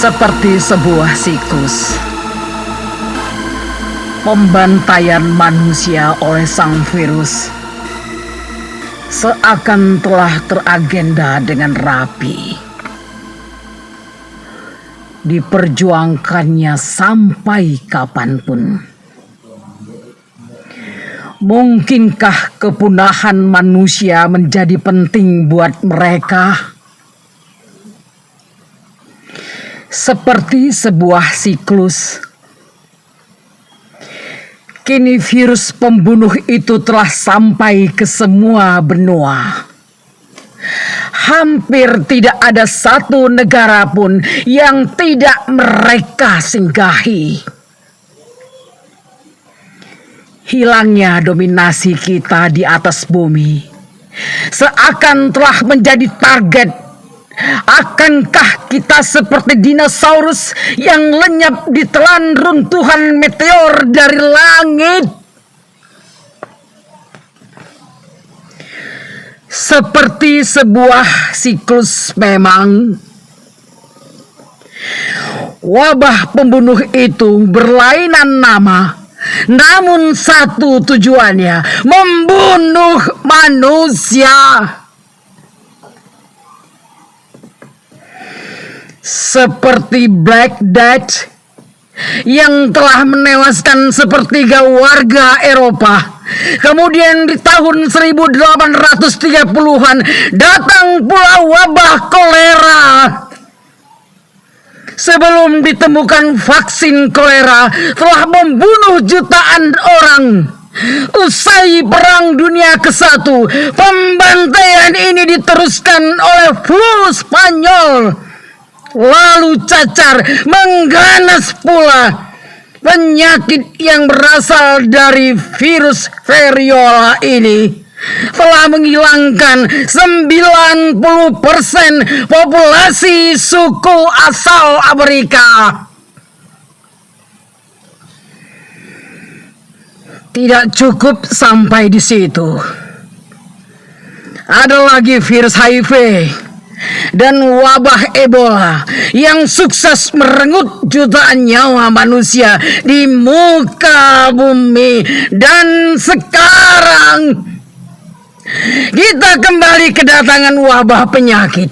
Seperti sebuah siklus, pembantaian manusia oleh sang virus seakan telah teragenda dengan rapi. Diperjuangkannya sampai kapanpun. Mungkinkah kepunahan manusia menjadi penting buat mereka? Seperti sebuah siklus, kini virus pembunuh itu telah sampai ke semua benua. Hampir tidak ada satu negara pun yang tidak mereka singgahi. Hilangnya dominasi kita di atas bumi seakan telah menjadi target. Akankah kita seperti dinosaurus yang lenyap ditelan runtuhan meteor dari langit? Seperti sebuah siklus memang. Wabah pembunuh itu berlainan nama, namun satu tujuannya, membunuh manusia. Seperti Black Death yang telah menewaskan sepertiga warga Eropa. Kemudian di tahun 1830-an datang pula wabah kolera. Sebelum ditemukan vaksin kolera telah membunuh jutaan orang. Usai Perang Dunia ke-1, pembantaian ini diteruskan oleh flu Spanyol. Lalu cacar mengganas pula. Penyakit yang berasal dari virus variola ini telah menghilangkan 90% populasi suku asal Amerika. Tidak cukup sampai di situ. Ada lagi virus HIV dan wabah Ebola yang sukses merenggut jutaan nyawa manusia di muka bumi. Dan sekarang kita kembali kedatangan wabah penyakit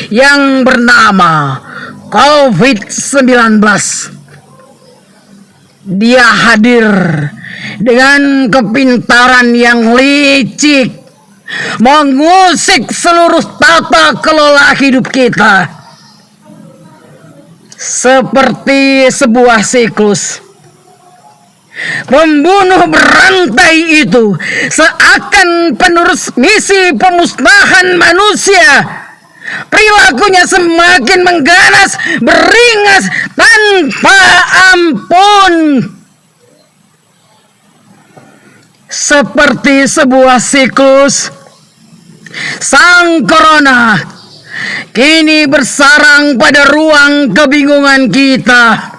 yang bernama COVID-19. Dia hadir dengan kepintaran yang licik, mengusik seluruh tata kelola hidup kita. Seperti sebuah siklus, pembunuh berantai itu seakan penerus misi pemusnahan manusia. Perilakunya semakin mengganas, beringas tanpa ampun. Seperti sebuah siklus, sang corona kini bersarang pada ruang kebingungan kita,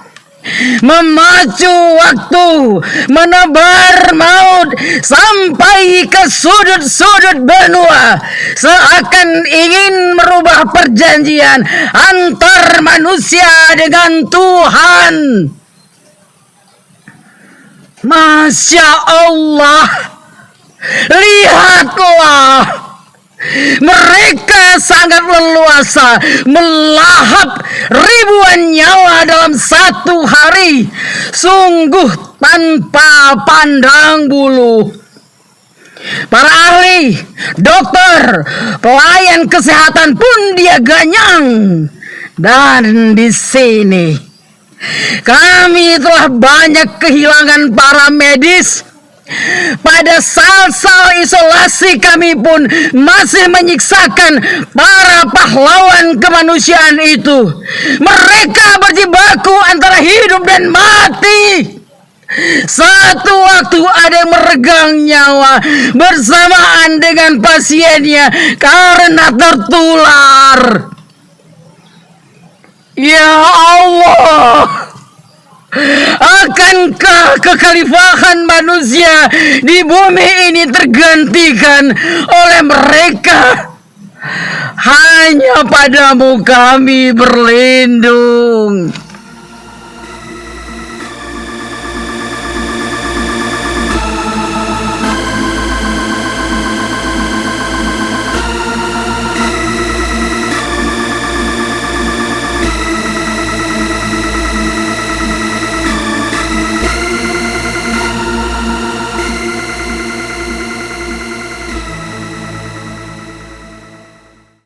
memacu waktu, menebar maut sampai ke sudut-sudut benua, seakan ingin merubah perjanjian antar manusia dengan Tuhan. Masya Allah, lihatlah, mereka sangat leluasa melahap ribuan nyawa dalam satu hari, sungguh tanpa pandang bulu. Para ahli, dokter, pelayan kesehatan pun dia ganyang. Dan di sini kami telah banyak kehilangan para medis. Pada sal-sal isolasi kami pun masih menyiksakan para pahlawan kemanusiaan itu. Mereka berjibaku antara hidup dan mati. Satu waktu ada yang meregang nyawa bersamaan dengan pasiennya karena tertular. Ya Allah, akankah kekhalifahan manusia di bumi ini tergantikan oleh mereka? hanya padamu kami berlindung.